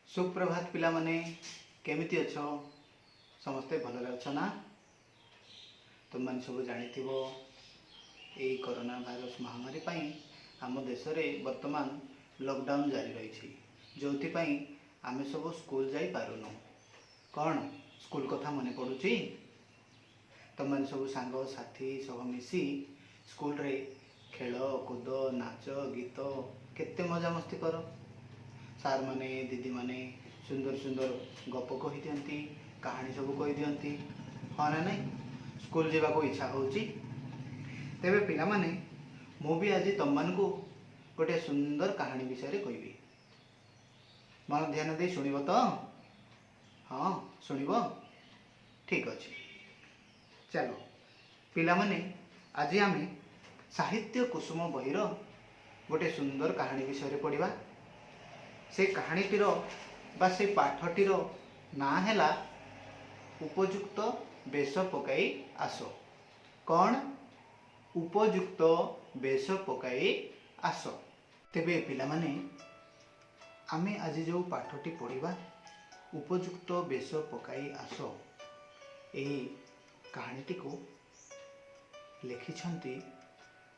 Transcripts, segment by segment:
सुप्रभात पिला माने केमिति अछ समस्ते भलरे अछ ना। तुम मैंने सब जानिथिबो एई कोरोना भाइरस महामारी पई आम देश में वर्तमान लॉकडाउन जारी रही जो आमे सब स्कूल जाई पारुनु। कौन स्कूल कथा मने पड़ुची? तुम मैंने सब सांग साथी सब मिसी स्कूल रे खेल कूद नाच गीत केते मजा मस्ती कर। सार माने दीदी माने सुंदर सुंदर गप कही दियंती, कहानी सब कही दियंती। हाँ ना नहीं स्कूल जावा को इच्छा होची। तेबे पिला माने मु भी आज तुम मान को गोटे सुंदर कहानी विषय रे कहबी। मन ध्यान दे सुनिबो तो? हाँ सुनिबो? ठीक अच्छे। चलो पिला माने आज आमे साहित्य कुसुम बहिर गोटे सुंदर कहानी विषय रे पढ़िबा। से कहानीटीर बा से पाठटीर ना हैला उपयुक्त बेस पकाई आसो। कौन? उपयुक्त बेस पकाई आसो। तेबे पिला माने आमे आज जो पाठटी पढ़िबा उपयुक्त बेस पकाई आसो एही कहानीटी को लिखिछंती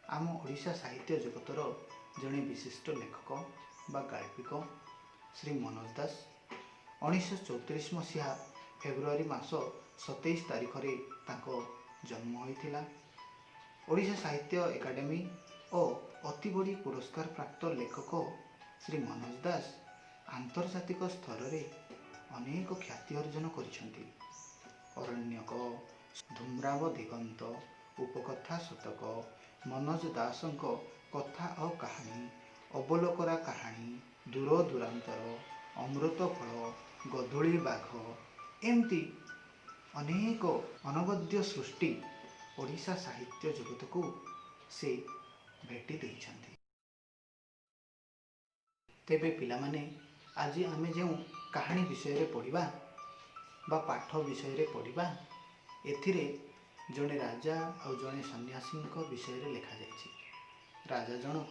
आम ओडिशा साहित्य जगतर जड़े विशिष्ट लेखक बा गाल्पिक श्री मनोज दास 1934 मसीहा फेब्रुआरी मास 27 तारिख रे ताको जन्म होइथिला। ओडिशा साहित्य एकाडेमी और अति बड़ी पुरस्कार प्राप्त लेखक श्री मनोज दास आंतर्जातिक स्तर रे अनेक ख्याति अर्जन करिसेंती। अरण्यक, धूम्राव दिगंत, उपकथा शतक, मनोज दासंक कथा और कहानी, अबलोकरा कहानी, दूर दूरांतर, अमृत फल, गधुली बाघ एमती अनेक अनवद्य सृष्टि ओडिशा साहित्य जगत को से भेटी देइछंती। तेबे पिला माने आज आमे जो कहानी विषय रे पढ़िबा बा पाठ विषय रे पढ़िबा एथिरे जड़े राजा और जड़े सन्यासी विषय रे लिखा जाइछि। राजा जनक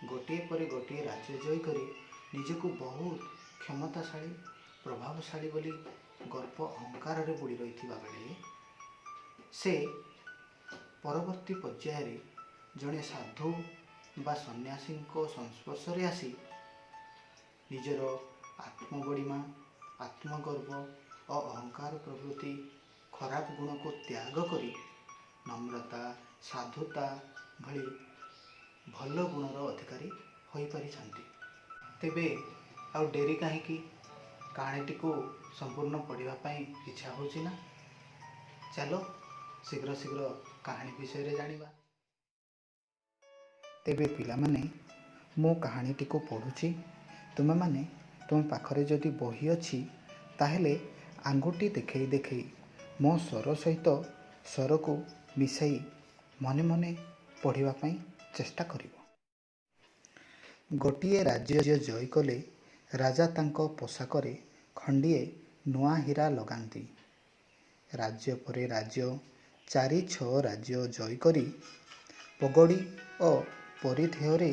गोटे पर गोटे राज्य जय करी निजको बहुत क्षमताशाली प्रभावशाली बोली गर्व अहंकार रे बुड़ी रही बेले से परवर्ती पर्याय रे जड़े साधु बा सन्यासी संस्पर्श रे आसी निजर आत्मबड़िमा, आत्मगर्व और अहंकार प्रवृत्ति खराब गुण को त्याग करी नम्रता, साधुता भली भल गुणर अधिकारी हो पारि। तेबे आउ डेरी कहीं कहानीटी को संपूर्ण पढ़ाई इच्छा होची ना? चलो शीघ्र शीघ्र कहानी विषय रे जानिबा। तेबे पिला माने मो कहानीटी को पढ़ुची। तुम माने तुम पाखरे जदि बही अच्छी ताहेले आंगुठी देखई देखई मो स्वर सहित स्वर को मिसाई मने मने पढ़िबा पई चेष्टा करिबो। गोटिए राज्य जय कले राजा तांको पोशाकरे खंडिए नुआ हीरा लगांती। राज्य परे राज्य 4-6 राज्य जय करी पगड़ी और परिधेयरे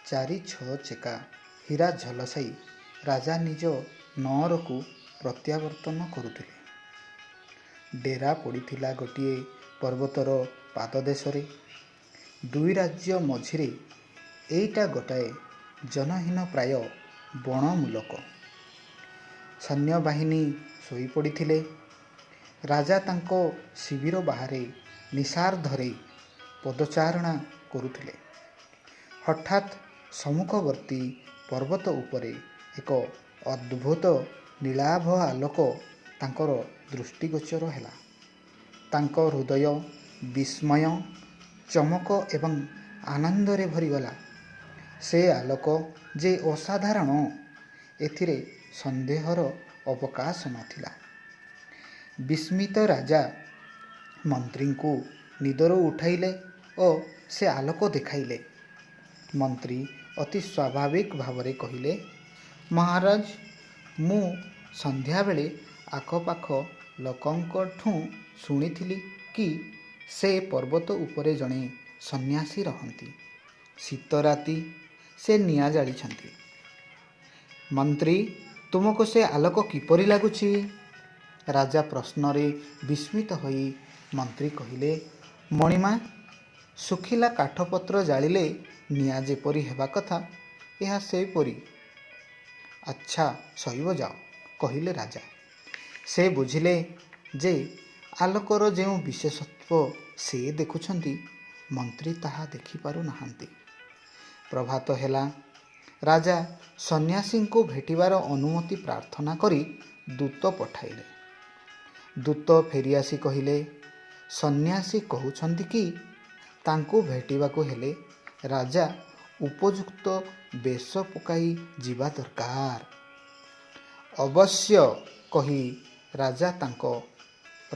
4-6 चेका हीरा झलसाई राजा निज नअर को प्रत्यावर्तन करुथिले। डेरा पड़ीथिला गोटिए पर्वतर पाददेशरे। 2 राज्य मझिरे एईटा गोटाए जनहीन प्राय बण मूलक। सैन्यबाहिनी शोई पड़ीथिले। राजा तांको शिविर बाहरे निसार धरे पदचारणा करुथिले। हठात सम्मुखवर्ती पर्वत उपरे एक अद्भुत नीलाभ आलोक तांकर दृष्टिगोचर हैला। तांको हृदय विस्मय, चमक एवं आनंद रे भरीगला। से आलोक जे असाधारण एथिरे संदेहर अवकाश नथिला। विस्मित राजा मंत्री को निदर उठाइले और से आलोक देखाइले। मंत्री अति स्वाभाविक भावरे कहिले, महाराज मु संध्या बेले आखपाख लोकंकठू शुणिथिली कि से पर्वत उपरे जणे सन्यासी रहंती। शीत राति से निया जाली छंती। मंत्री ତୁମକୁ ସେ ଆଲୋକ କିପରି ଲାଗୁଛି? ରାଜା ପ୍ରଶ୍ନରେ ବିସ୍ମିତ ହୋଇ ମନ୍ତ୍ରୀ କହିଲେ, ମଣିମା, ଶୁଖିଲା କାଠପତ୍ର ଜାଳିଲେ ନିଆଁ ଯେପରି ହେବା କଥା ଏହା ସେପରି। ଆଚ୍ଛା, ଶୋଇବ ଯାଅ, କହିଲେ ରାଜା। ସେ ବୁଝିଲେ ଯେ ଆଲୋକର ଯେଉଁ ବିଶେଷତ୍ୱ ସେ ଦେଖୁଛନ୍ତି, ମନ୍ତ୍ରୀ ତାହା ଦେଖିପାରୁନାହାନ୍ତି। ପ୍ରଭାତ ହେଲା। ରାଜା ସନ୍ନ୍ୟାସୀଙ୍କୁ ଭେଟିବାର ଅନୁମତି ପ୍ରାର୍ଥନା କରି ଦୂତ ପଠାଇଲେ। ଦୂତ ଫେରିଆସି କହିଲେ, ସନ୍ନ୍ୟାସୀ କହୁଛନ୍ତି କି ତାଙ୍କୁ ଭେଟିବାକୁ ହେଲେ ରାଜା ଉପଯୁକ୍ତ ବେଶ ପକାଇ ଯିବା ଦରକାର। ଅବଶ୍ୟ, କହି ରାଜା ତାଙ୍କ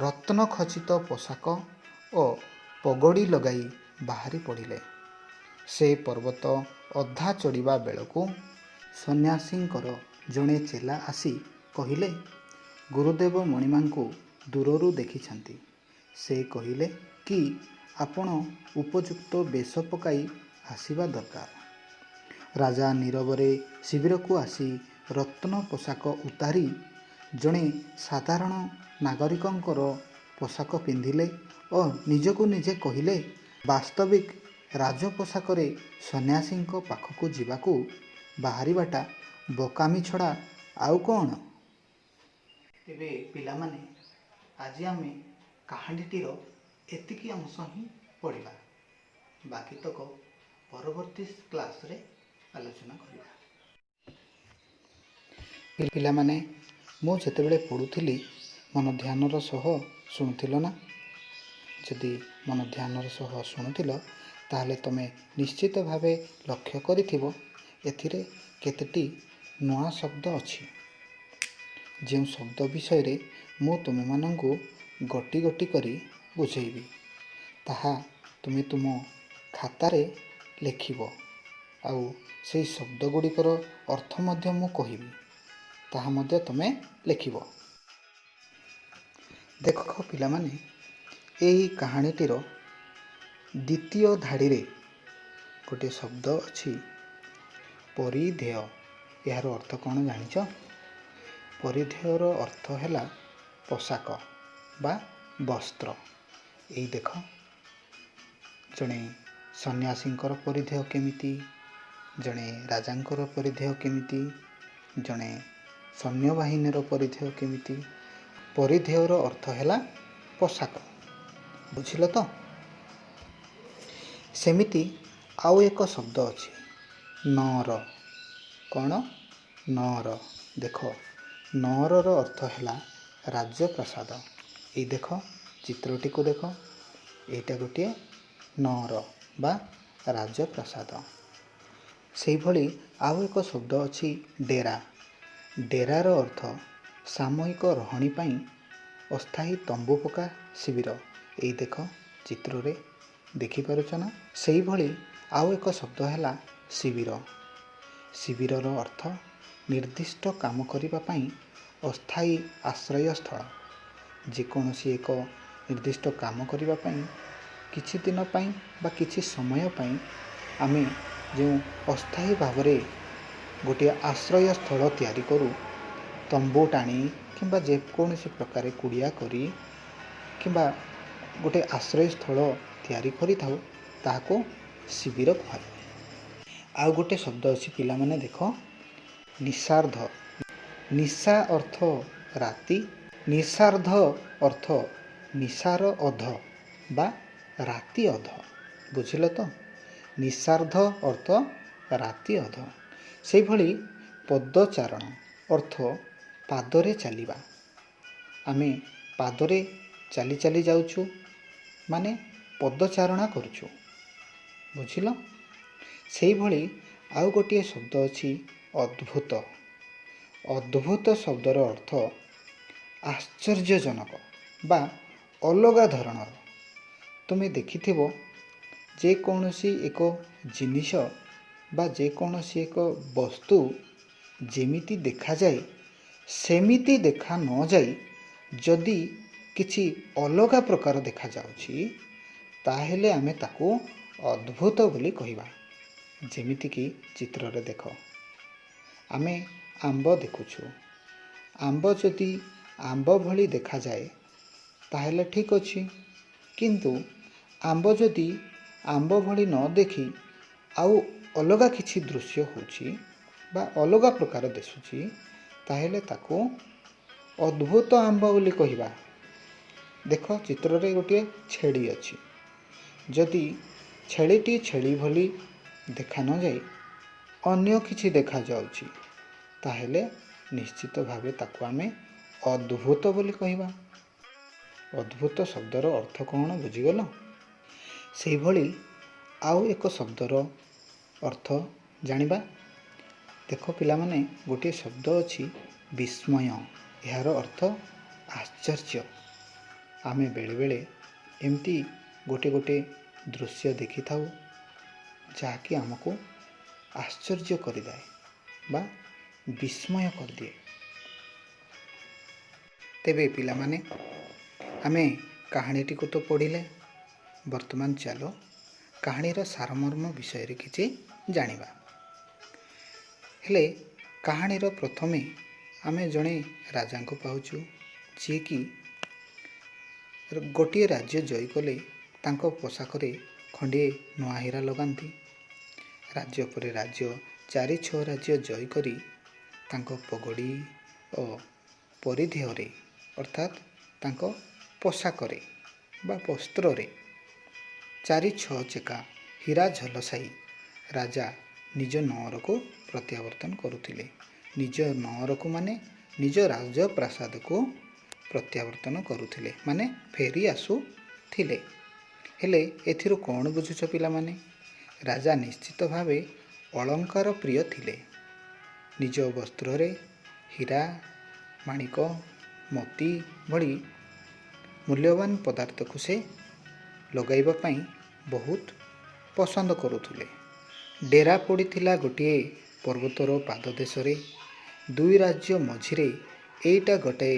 ରତ୍ନଖଚିତ ପୋଷାକ ଓ ପଗଡ଼ି ଲଗାଇ ବାହାରି ପଡ଼ିଲେ। ସେ ପର୍ବତ ଅଧା ଚଢ଼ିବା ବେଳକୁ ସନ୍ନ୍ୟାସୀଙ୍କର ଜଣେ ଚେଲା ଆସି କହିଲେ, ଗୁରୁଦେବ ମଣିମାଙ୍କୁ ଦୂରରୁ ଦେଖିଛନ୍ତି। ସେ କହିଲେ କି ଆପଣ ଉପଯୁକ୍ତ ବେଶ ପକାଇ ଆସିବା ଦରକାର। ରାଜା ନୀରବରେ ଶିବିରକୁ ଆସି ରତ୍ନ ପୋଷାକ ଉତାରି ଜଣେ ସାଧାରଣ ନାଗରିକଙ୍କର ପୋଷାକ ପିନ୍ଧିଲେ ଓ ନିଜକୁ ନିଜେ କହିଲେ, ବାସ୍ତବିକ ରାଜପୋଷାକରେ ସନ୍ନ୍ୟାସୀଙ୍କ ପାଖକୁ ଯିବାକୁ ବାହାରିବାଟା ବୋକାମି ଛଡ଼ା ଆଉ କ'ଣ? ତେବେ ପିଲାମାନେ, ଆଜି ଆମେ କାହାଣୀଟିର ଏତିକି ଅଂଶ ହିଁ ପଢ଼ିବା। ବାକିତକ ପରବର୍ତ୍ତୀ କ୍ଲାସରେ ଆଲୋଚନା କରିବା। ପିଲାମାନେ, ମୁଁ ଯେତେବେଳେ ପଢ଼ୁଥିଲି ମନ ଧ୍ୟାନର ସହ ଶୁଣୁଥିଲ ନା? ଯଦି ମନ ଧ୍ୟାନର ସହ ଶୁଣୁଥିଲ ତାହେଲେ ତୁମେ ନିଶ୍ଚିତ ଭାବେ ଲକ୍ଷ୍ୟ କରିଥିବ ଏଥିରେ କେତୋଟି ନୂଆ ଶବ୍ଦ ଅଛି। ଯେଉଁ ଶବ୍ଦ ବିଷୟରେ ମୁଁ ତୁମମାନଙ୍କୁ ଗୋଟି ଗୋଟି କରି ବୁଝେଇବି, ତାହା ତୁମେ ତୁମ ଖାତାରେ ଲେଖିବ। ଆଉ ସେହି ଶବ୍ଦ ଗୁଡ଼ିକର ଅର୍ଥ ମଧ୍ୟ ମୁଁ କହିବି, ତାହା ମଧ୍ୟ ତୁମେ ଲେଖିବ। ଦେଖ ପିଲାମାନେ, ଏହି କାହାଣୀଟିର ଦ୍ୱିତୀୟ ଧାଡ଼ିରେ ଗୋଟିଏ ଶବ୍ଦ ଅଛି, ପରିଧେୟ। ଏହାର ଅର୍ଥ କ'ଣ ଜାଣିଛ? ପରିଧେୟର ଅର୍ଥ ହେଲା ପୋଷାକ ବା ବସ୍ତ୍ର। ଏଇ ଦେଖ, ଜଣେ ସନ୍ନ୍ୟାସୀଙ୍କର ପରିଧେୟ କେମିତି, ଜଣେ ରାଜାଙ୍କର ପରିଧେୟ କେମିତି, ଜଣେ ସୈନ୍ୟବାହିନୀର ପରିଧେୟ କେମିତି। ପରିଧେୟର ଅର୍ଥ ହେଲା ପୋଷାକ। ବୁଝିଲ ତ? ସେମିତି ଆଉ ଏକ ଶବ୍ଦ ଅଛି, ନଅର। କ'ଣ? ନଅର। ଦେଖ, ନଅରର ଅର୍ଥ ହେଲା ରାଜପ୍ରାସାଦ। ଏଇ ଦେଖ, ଚିତ୍ରଟିକୁ ଦେଖ, ଏଇଟା ଗୋଟିଏ ନଅର ବା ରାଜପ୍ରାସାଦ। ସେହିଭଳି ଆଉ ଏକ ଶବ୍ଦ ଅଛି, ଡେରା। ଡେରାର ଅର୍ଥ ସାମୟିକ ରହଣି ପାଇଁ ଅସ୍ଥାୟୀ ତମ୍ବୁ ପକା ଶିବିର। ଏଇ ଦେଖ, ଚିତ୍ରରେ ଦେଖିପାରୁଛ ନା? ସେହିଭଳି ଆଉ ଏକ ଶବ୍ଦ ହେଲା ଶିବିର। ଶିବିରର ଅର୍ଥ ନିର୍ଦ୍ଦିଷ୍ଟ କାମ କରିବା ପାଇଁ ଅସ୍ଥାୟୀ ଆଶ୍ରୟସ୍ଥଳ। ଯେକୌଣସି ଏକ ନିର୍ଦ୍ଦିଷ୍ଟ କାମ କରିବା ପାଇଁ କିଛି ଦିନ ପାଇଁ ବା କିଛି ସମୟ ପାଇଁ ଆମେ ଯେଉଁ ଅସ୍ଥାୟୀ ଭାବରେ ଗୋଟିଏ ଆଶ୍ରୟସ୍ଥଳ ତିଆରି କରୁ, ତମ୍ବୁ ଟାଣି କିମ୍ବା ଯେକୌଣସି ପ୍ରକାର କୁଡ଼ିଆ କରି କିମ୍ବା ଗୋଟେ ଆଶ୍ରୟସ୍ଥଳ ତିଆରି କରିଥାଉ, ତାହାକୁ ଶିବିର କୁହାଯାଏ। ଆଉ ଗୋଟେ ଶବ୍ଦ ଅଛି ପିଲାମାନେ, ଦେଖ, ନିଶାର୍ଦ୍ଧ। ନିଶା ଅର୍ଥ ରାତି, ନିଶାର୍ଦ୍ଧ ଅର୍ଥ ନିଶାର ଅଧ ବା ରାତି ଅଧ। ବୁଝିଲ ତ? ନିଶାର୍ଦ୍ଧ ଅର୍ଥ ରାତି ଅଧ। ସେହିଭଳି ପଦଚାରଣ ଅର୍ଥ ପାଦରେ ଚାଲିବା। ଆମେ ପାଦରେ ଚାଲି ଚାଲି ଯାଉଛୁ, ମାନେ ପଦଚାରଣା କରୁଛୁ। ବୁଝିଲ? ସେହିଭଳି ଆଉ ଗୋଟିଏ ଶବ୍ଦ ଅଛି, ଅଦ୍ଭୁତ। ଅଦ୍ଭୁତ ଶବ୍ଦର ଅର୍ଥ ଆଶ୍ଚର୍ଯ୍ୟଜନକ ବା ଅଲଗା ଧରଣର। ତୁମେ ଦେଖିଥିବ ଯେକୌଣସି ଏକ ଜିନିଷ ବା ଯେକୌଣସି ଏକ ବସ୍ତୁ ଯେମିତି ଦେଖାଯାଏ ସେମିତି ଦେଖା ନଯାଇ ଯଦି କିଛି ଅଲଗା ପ୍ରକାର ଦେଖାଯାଉଛି, ତାହେଲେ ଆମେ ତାକୁ ଅଦ୍ଭୁତ ବୋଲି କହିବା। ଯେମିତିକି ଚିତ୍ରରେ ଦେଖ, ଆମେ ଆମ୍ବ ଦେଖୁଛୁ, ଆମ୍ବ ଯଦି ଆମ୍ବ ଭଳି ଦେଖାଯାଏ ତାହେଲେ ଠିକ୍ ଅଛି, କିନ୍ତୁ ଆମ୍ବ ଯଦି ଆମ୍ବ ଭଳି ନ ଦେଖି ଆଉ ଅଲଗା କିଛି ଦୃଶ୍ୟ ହେଉଛି ବା ଅଲଗା ପ୍ରକାର ଦିଶୁଛି ତାହେଲେ ତାକୁ ଅଦ୍ଭୁତ ଆମ୍ବ ବୋଲି କହିବା। ଦେଖ, ଚିତ୍ରରେ ଗୋଟିଏ ଛେଳି ଅଛି। ଯଦି ଛେଳିଟି ଛେଳି ଭଳି ଦେଖା ନଯାଇ ଅନ୍ୟ କିଛି ଦେଖାଯାଉଛି ତାହେଲେ ନିଶ୍ଚିତ ଭାବେ ତାକୁ ଆମେ ଅଦ୍ଭୁତ ବୋଲି କହିବା। ଅଦ୍ଭୁତ ଶବ୍ଦର ଅର୍ଥ କ'ଣ ବୁଝିଗଲ? ସେହିଭଳି ଆଉ ଏକ ଶବ୍ଦର ଅର୍ଥ ଜାଣିବା। ଦେଖ ପିଲାମାନେ, ଗୋଟିଏ ଶବ୍ଦ ଅଛି ବିସ୍ମୟ। ଏହାର ଅର୍ଥ ଆଶ୍ଚର୍ଯ୍ୟ। ଆମେ ବେଳେବେଳେ ଏମିତି ଗୋଟେ ଦୃଶ୍ୟ ଦେଖିଥାଉ ଯାହାକି ଆମକୁ ଆଶ୍ଚର୍ଯ୍ୟ କରିଦିଏ ବା ବିସ୍ମୟ କରିଦିଏ। ତେବେ ପିଲାମାନେ, ଆମେ କାହାଣୀଟିକୁ ତ ପଢ଼ିଲେ, ବର୍ତ୍ତମାନ ଚାଲ କାହାଣୀର ସାରମର୍ମ ବିଷୟରେ କିଛି ଜାଣିବା। ହେଲେ କାହାଣୀର ପ୍ରଥମେ ଆମେ ଜଣେ ରାଜାଙ୍କୁ ପାଉଛୁ, ଯିଏକି ଗୋଟିଏ ରାଜ୍ୟ ଜୟ କଲେ ତାଙ୍କ ପୋଷାକରେ ଖଣ୍ଡିଏ ନୂଆ ହୀରା ଲଗାନ୍ତି। ରାଜ୍ୟ ପରେ ରାଜ୍ୟ 4-6 ରାଜ୍ୟ ଜୟ କରି ତାଙ୍କ ପଗଡ଼ି ଓ ପରିଧେୟରେ ଅର୍ଥାତ୍ ତାଙ୍କ ପୋଷାକରେ ବା ବସ୍ତ୍ରରେ 4-6 ଚେକା ହୀରା ଝଲସାଇ ରାଜା ନିଜ ନଅରକୁ ପ୍ରତ୍ୟାବର୍ତ୍ତନ କରୁଥିଲେ। ନିଜ ନଅରକୁ ମାନେ ନିଜ ରାଜପ୍ରାସାଦକୁ ପ୍ରତ୍ୟାବର୍ତ୍ତନ କରୁଥିଲେ, ମାନେ ଫେରି ଆସୁଥିଲେ। ହେଲେ ଏଥିରୁ କ'ଣ ବୁଝୁଛ ପିଲାମାନେ? ରାଜା ନିଶ୍ଚିତ ଭାବେ ଅଳଙ୍କାର ପ୍ରିୟ ଥିଲେ। ନିଜ ବସ୍ତ୍ରରେ ହୀରା, ମାଣିକ, ମୋତି ଭଳି ମୂଲ୍ୟବାନ ପଦାର୍ଥକୁ ସେ ଲଗାଇବା ପାଇଁ ବହୁତ ପସନ୍ଦ କରୁଥିଲେ। ଡେରା ପଡ଼ିଥିଲା ଗୋଟିଏ ପର୍ବତର ପାଦଦେଶରେ। 2 ରାଜ୍ୟ ମଝିରେ ଏଇଟା ଗୋଟାଏ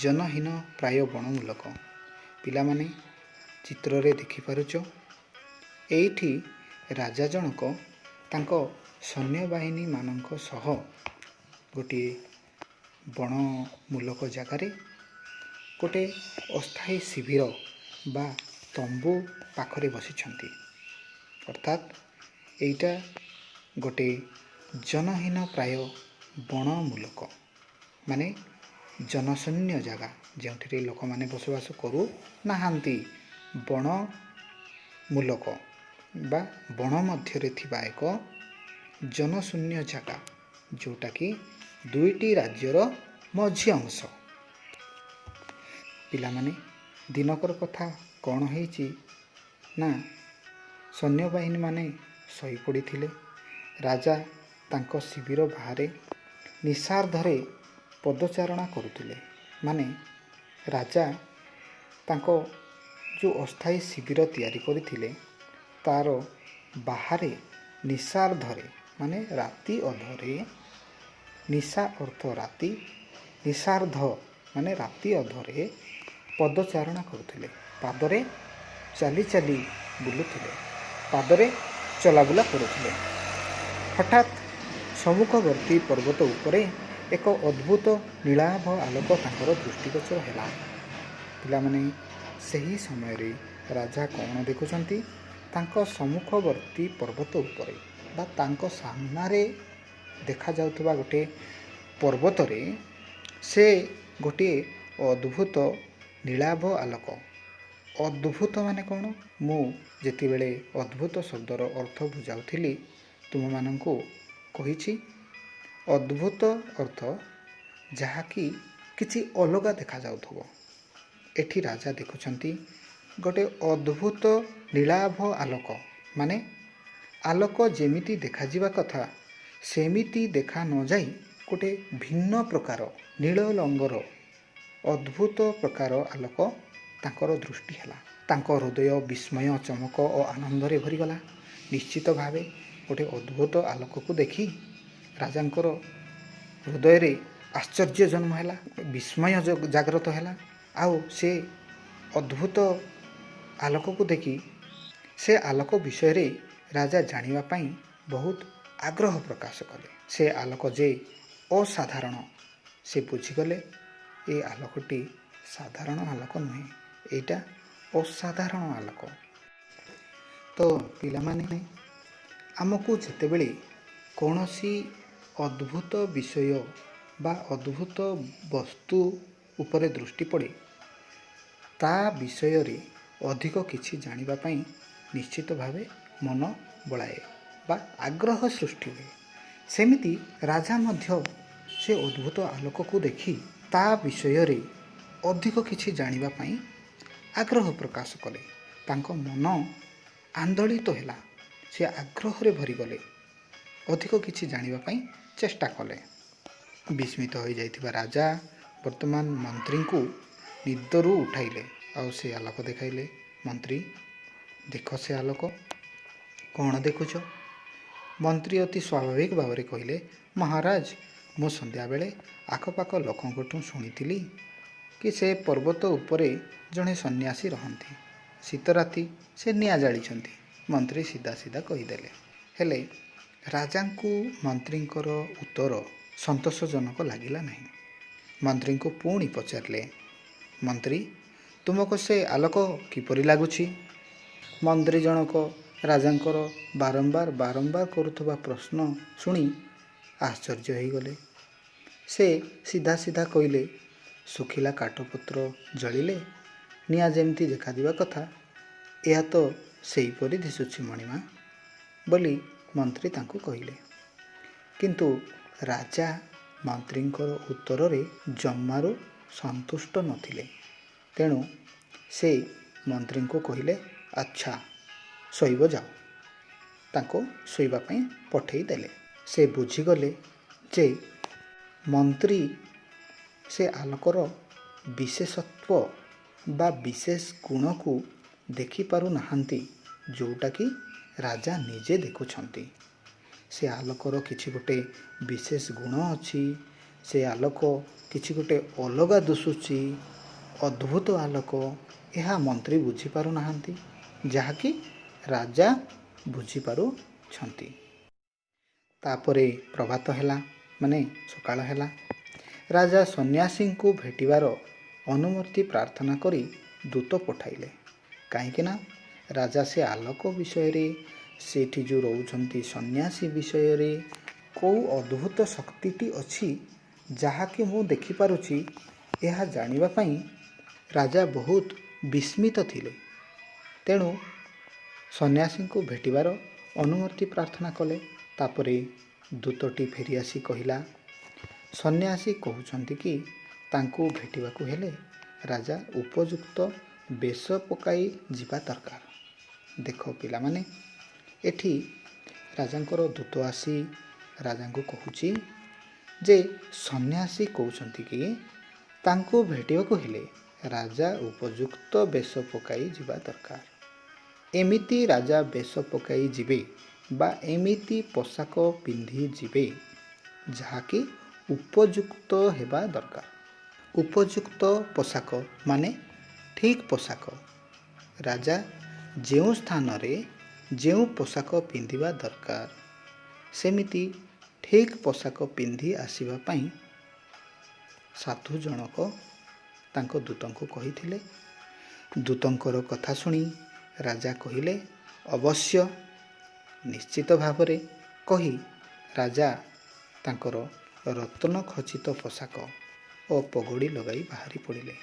ଜନହୀନ ପ୍ରାୟ ବଣମୂଲକ। ପିଲାମାନେ, ଚିତ୍ରରେ ଦେଖିପାରୁଛ, ଏଇଠି ରାଜା ଜଣକ ତାଙ୍କ ସୈନ୍ୟବାହିନୀମାନଙ୍କ ସହ ଗୋଟିଏ ବଣମୂଲକ ଜାଗାରେ ଗୋଟେ ଅସ୍ଥାୟୀ ଶିବିର ବା ତମ୍ବୁ ପାଖରେ ବସିଛନ୍ତି। ଅର୍ଥାତ୍ ଏଇଟା ଗୋଟେ ଜନହୀନ ପ୍ରାୟ ବଣମୂଲକ, ମାନେ ଜନଶୂନ୍ୟ ଜାଗା, ଯେଉଁଥିରେ ଲୋକମାନେ ବସବାସ କରୁନାହାନ୍ତି। ବଣମୂଲକ ବା ବଣ ମଧ୍ୟରେ ଥିବା ଏକ ଜନଶୂନ୍ୟ ଜାଗା, ଯେଉଁଟାକି 2ଟି ରାଜ୍ୟର ମଝି ଅଂଶ। ପିଲାମାନେ, ଦିନକର କଥା କ'ଣ ହେଇଛି ନା, ସୈନ୍ୟବାହିନୀମାନେ ଶୋଇପଡ଼ିଥିଲେ। ରାଜା ତାଙ୍କ ଶିବିର ବାହାରେ ନିଶାର୍ଦ୍ଧରେ ପଦଚାରଣା କରୁଥିଲେ। ମାନେ ରାଜା ତାଙ୍କ ଯେଉଁ ଅସ୍ଥାୟୀ ଶିବିର ତିଆରି କରିଥିଲେ ତା'ର ବାହାରେ ନିଶାର୍ଦ୍ଧରେ, ମାନେ ରାତି ଅଧରେ, ନିଶା ଅର୍ଥ ରାତି, ନିଶାର୍ଦ୍ଧ ମାନେ ରାତି ଅଧରେ ପଦଚାରଣା କରୁଥିଲେ। ପାଦରେ ଚାଲି ଚାଲି ବୁଲୁଥିଲେ, ପାଦରେ ଚଲାବୁଲା କରୁଥିଲେ। ହଠାତ୍ ସମ୍ମୁଖବର୍ତ୍ତୀ ପର୍ବତ ଉପରେ ଏକ ଅଦ୍ଭୁତ ନୀଳାଭ ଆଲୋକ ତାଙ୍କର ଦୃଷ୍ଟିଗୋଚର ହେଲା। ପିଲାମାନେ, ସେହି ସମୟରେ ରାଜା କ'ଣ ଦେଖୁଛନ୍ତି? ତାଙ୍କ ସମ୍ମୁଖବର୍ତ୍ତୀ ପର୍ବତ ଉପରେ ବା ତାଙ୍କ ସାମ୍ନାରେ ଦେଖାଯାଉଥିବା ଗୋଟିଏ ପର୍ବତରେ ସେ ଗୋଟିଏ ଅଦ୍ଭୁତ ନୀଳାଭ ଆଲୋକ। ଅଦ୍ଭୁତ ମାନେ କ'ଣ? ମୁଁ ଯେତେବେଳେ ଅଦ୍ଭୁତ ଶବ୍ଦର ଅର୍ଥ ବୁଝାଉଥିଲି ତୁମମାନଙ୍କୁ କହିଛି, ଅଦ୍ଭୁତ ଅର୍ଥ ଯାହାକି କିଛି ଅଲଗା ଦେଖାଯାଉଥିବ। ଏଠି ରାଜା ଦେଖୁଛନ୍ତି ଗୋଟେ ଅଦ୍ଭୁତ ନୀଳାଭ ଆଲୋକ, ମାନେ ଆଲୋକ ଯେମିତି ଦେଖାଯିବା କଥା ସେମିତି ଦେଖା ନଯାଇ ଗୋଟେ ଭିନ୍ନ ପ୍ରକାର ନୀଳ ରଙ୍ଗର ଅଦ୍ଭୁତ ପ୍ରକାର ଆଲୋକ ତାଙ୍କର ଦୃଷ୍ଟି ହେଲା। ତାଙ୍କ ହୃଦୟ ବିସ୍ମୟ, ଚମକ ଓ ଆନନ୍ଦରେ ଭରିଗଲା। ନିଶ୍ଚିତ ଭାବେ ଗୋଟେ ଅଦ୍ଭୁତ ଆଲୋକକୁ ଦେଖି ରାଜାଙ୍କର ହୃଦୟରେ ଆଶ୍ଚର୍ଯ୍ୟ ଜନ୍ମ ହେଲା, ବିସ୍ମୟ ଜାଗ୍ରତ ହେଲା। ଆଉ ସେ ଅଦ୍ଭୁତ ଆଲୋକକୁ ଦେଖି ସେ ଆଲୋକ ବିଷୟରେ ରାଜା ଜାଣିବା ପାଇଁ ବହୁତ ଆଗ୍ରହ ପ୍ରକାଶ କଲେ। ସେ ଆଲୋକ ଯେ ଅସାଧାରଣ से बुझीगले ये आलोकटी साधारण आलोक नुहे, एटा असाधारण आलोक। तो पिलामाने आमको जेतेबेले कौनसी अद्भुत विषय बा अद्भुत वस्तु उपरे दृष्टि पड़े ता विषय रे अधिक किछि जानिबा पई निश्चित भावे मन बलाए बा आग्रह सृष्टि हुए। सेमिति राजा मध्य से अद्भुत आलोक को देखि ता विषय रे अधिक किछि जानिबा पई आग्रह प्रकाश कले। तांको मन आंदोलित होला, से आग्रह रे भरी गले, अधिक किछि जानिबा पई चेष्टा कले। विस्मित हो जाइथिबा राजा वर्तमान मंत्री को निदरू उठाइले और से आलोक देखाइले। मंत्री देख से आलोक कौन देखुच? मंत्री अति स्वाभाविक भाव में कहले, महाराज मु संध्या बेले आखपाख लोकों शुणी कि से पर्वत उपरे जड़े सन्यासी रहंती, शीत राति से निआ जाली। मंत्री सीधा सीधा कहीदेले। हेले राजा को मंत्री उत्तर संतोषजनक लगिला नहीं। मंत्री को पुणी पचारे, मंत्री तुमको से आलोक किपरि लगुछि? मंत्री जनक राजांकर बारंबार बारंबार करुथबा प्रश्न सुनी आश्चर्य हो गले। से सीधा सीधा कहले, सुखिला काठपत्र जलिले निआ जेमती देखा दिवा कथा, यह तो सेहीपरि दिशुछि मणिमा बोली मंत्री तांको कहले। किंतु राजा मंत्रींकर उत्तर रे जम्मारू संतुष्ट नथिले। तेणु से मंत्री को कहले, अच्छा शोइब जाओ। तांको शोइबा पई पठेई देले। से बुझीगले जे मंत्री से आलोकर विशेषत्व बा विशेष गुण को देखि पारु नाहंती, जोटा कि राजा निजे देखुछंती। से आलोकर किछि गोटे विशेष गुण अछि, से आलोक किछि गोटे अलगा दुसुची, अद्भुत आलोक, यह मंत्री बुझी पारु नाहंती, जहाँकि राजा बुझी पारुछंती। तापरे प्रभात हैला, माने सकाळ हैला। राजा सन्यासी को भेटिबार अनुमति प्रार्थना करी दूत पठाइले। कहीं ना राजा से आलोक विषय रे, सेठी जो रोचंती सन्यासी विषय रे को अद्भुत शक्तिटी अच्छी जहाँकि मु देखि पारुछि, यह जानिबा पई राजा बहुत विस्मित थिले। तेणु सन्यासी को भेटिबार अनुमति प्रार्थना कले। तापरे दूतटी फेरी आसी कहिला, सन्यासी कहउछंती कि तांको भेटिबाकू हेले राजा उपयुक्त बेश पकाई जिबा दरकार। देख पिला माने एठी राजांकर दूत आसी राजा को कहूची जे सन्यासी कहउछंती कि तांको भेटिबाकू हेले राजा उपयुक्त बेश पकाई जिबा दरकार। एमिति राजा बेश पकाई जिबे बा एमिति पोशाक पिंधि जिबे जहाँकि उपयुक्त हेबा दरकार। उपयुक्त पोशाक माने ठीक पोशाक। राजा जेउ स्थान रे जेउ पोशाक पिंधिबा दरकार, सेमिति ठीक पोशाक पिंधि आसीबा पई साधु जनक तांको दूतंको कहिथिले। दूतंकर कथा सुनी राजा कहिले, अवश्य निश्चित भावरे कही राजा तांकर रत्न खचित पोशाक और पगड़ी लगाई बाहरी पड़िले।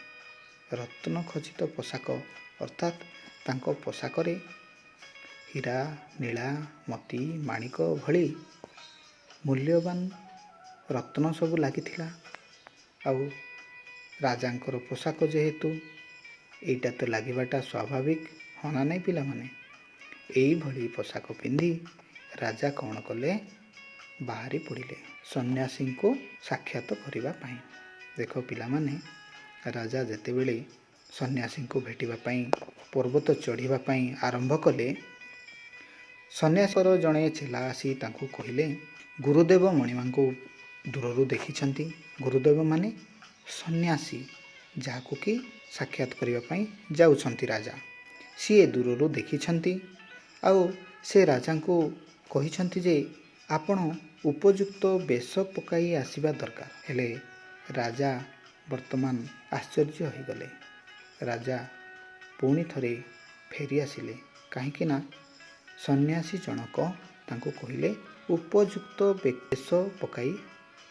रत्न खचित पोशाक अर्थात तांको पोशाक रे हीरा, नीला, मोती, माणिक भली मूल्यवान रत्न सब लागिथिला। आउ राजांकर पोशाक जेहेतु एटा तो लागिबाटा स्वाभाविक होना नहीं पिला माने। एई भली पोशाक पिंधि राजा कौन कले, बाहरी पड़िले सन्यासी को साक्षात करिबा पई। देखो पिला माने राजा जेतेबेले सन्यासी को भेटिबा पई पर्वत चढ़िबा पई आरंभ कले, सन्यासर जड़े चेला आसी तांको कहिले, गुरुदेव मणिमा को दूररू देखिछंती। गुरुदेव माने सन्यासी जाको कि साक्षात करिबा पई जाउछंती राजा, सीए दूररू देखिछंती। आउ से राजा को कहिछंती जे आपण उपयुक्त बेश पकाई आसीबा दरकार। हेले ରାଜା ବର୍ତ୍ତମାନ ଆଶ୍ଚର୍ଯ୍ୟ ହୋଇଗଲେ। ରାଜା ପୁଣି ଥରେ ଫେରି ଆସିଲେ, କାହିଁକି ନା ସନ୍ନ୍ୟାସୀ ଜଣକ ତାଙ୍କୁ କହିଲେ ଉପଯୁକ୍ତ ବେଶ ପକାଇ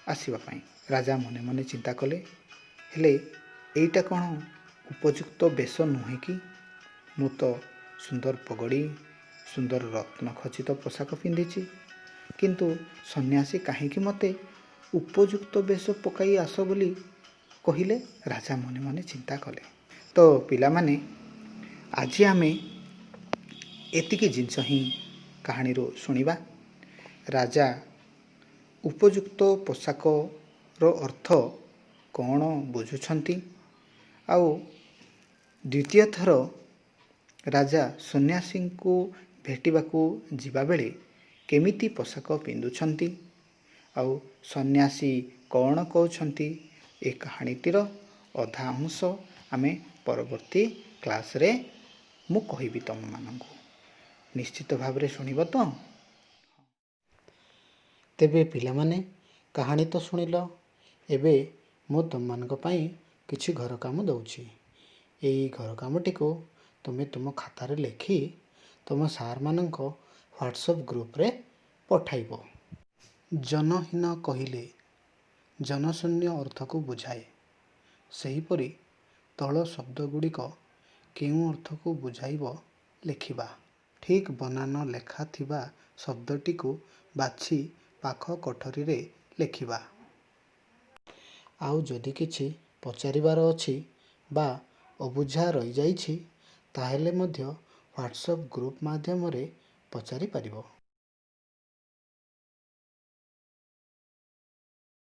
ଆସିବା ପାଇଁ। ରାଜା ମନେ ମନେ ଚିନ୍ତା କଲେ, ହେଲେ ଏଇଟା କ'ଣ ଉପଯୁକ୍ତ ବେଶ ନୁହେଁ କି? ମୁଁ ତ ସୁନ୍ଦର ପଗଡ଼ି, ସୁନ୍ଦର ରତ୍ନ ଖଚିତ ପୋଷାକ ପିନ୍ଧିଛି, କିନ୍ତୁ ସନ୍ନ୍ୟାସୀ କାହିଁକି ମୋତେ ଉପଯୁକ୍ତ ବେଶ ପକାଇ ଆସ ବୋଲି କହିଲେ? ରାଜା ମନେ ମନେ ଚିନ୍ତା କଲେ। ତ ପିଲାମାନେ, ଆଜି ଆମେ ଏତିକି ଜିନିଷ ହିଁ କାହାଣୀରୁ ଶୁଣିବା। ରାଜା ଉପଯୁକ୍ତ ପୋଷାକର ଅର୍ଥ କ'ଣ ବୁଝୁଛନ୍ତି, ଆଉ ଦ୍ୱିତୀୟ ଥର ରାଜା ସନ୍ନ୍ୟାସୀଙ୍କୁ ଭେଟିବାକୁ ଯିବାବେଳେ କେମିତି ପୋଷାକ ପିନ୍ଧୁଛନ୍ତି, ଆଉ ସନ୍ନ୍ୟାସୀ କ'ଣ କହୁଛନ୍ତି, ଏ କାହାଣୀଟିର ଅଧା ଅଂଶ ଆମେ ପରବର୍ତ୍ତୀ କ୍ଲାସ୍ରେ ମୁଁ କହିବି ତୁମମାନଙ୍କୁ। ନିଶ୍ଚିତ ଭାବରେ ଶୁଣିବ ତ? ତେବେ ପିଲାମାନେ, କାହାଣୀ ତ ଶୁଣିଲ। ଏବେ ମୁଁ ତୁମମାନଙ୍କ ପାଇଁ କିଛି ଘର କାମ ଦେଉଛି। ଏଇ ଘର କାମଟିକୁ ତୁମେ ତୁମ ଖାତାରେ ଲେଖି ତୁମ ସାର୍ମାନଙ୍କ ହ୍ୱାଟ୍ସଆପ୍ ଗ୍ରୁପରେ ପଠାଇବ। ଜନହୀନ କହିଲେ ଜନଶୂନ୍ୟ ଅର୍ଥକୁ ବୁଝାଏ। ସେହିପରି ତଳ ଶବ୍ଦଗୁଡ଼ିକ କେଉଁ ଅର୍ଥକୁ ବୁଝାଇବ ଲେଖିବା। ଠିକ୍ ବନାନ ଲେଖା ଥିବା ଶବ୍ଦଟିକୁ ବାଛି ପାଖ କୋଠରୀରେ ଲେଖିବା। ଆଉ ଯଦି କିଛି ପଚାରିବାର ଅଛି ବା ଅବୁଝା ରହିଯାଇଛି, ତାହେଲେ ମଧ୍ୟ ହ୍ୱାଟ୍ସଆପ୍ ଗ୍ରୁପ ମାଧ୍ୟମରେ ପଚାରି ପାରିବ।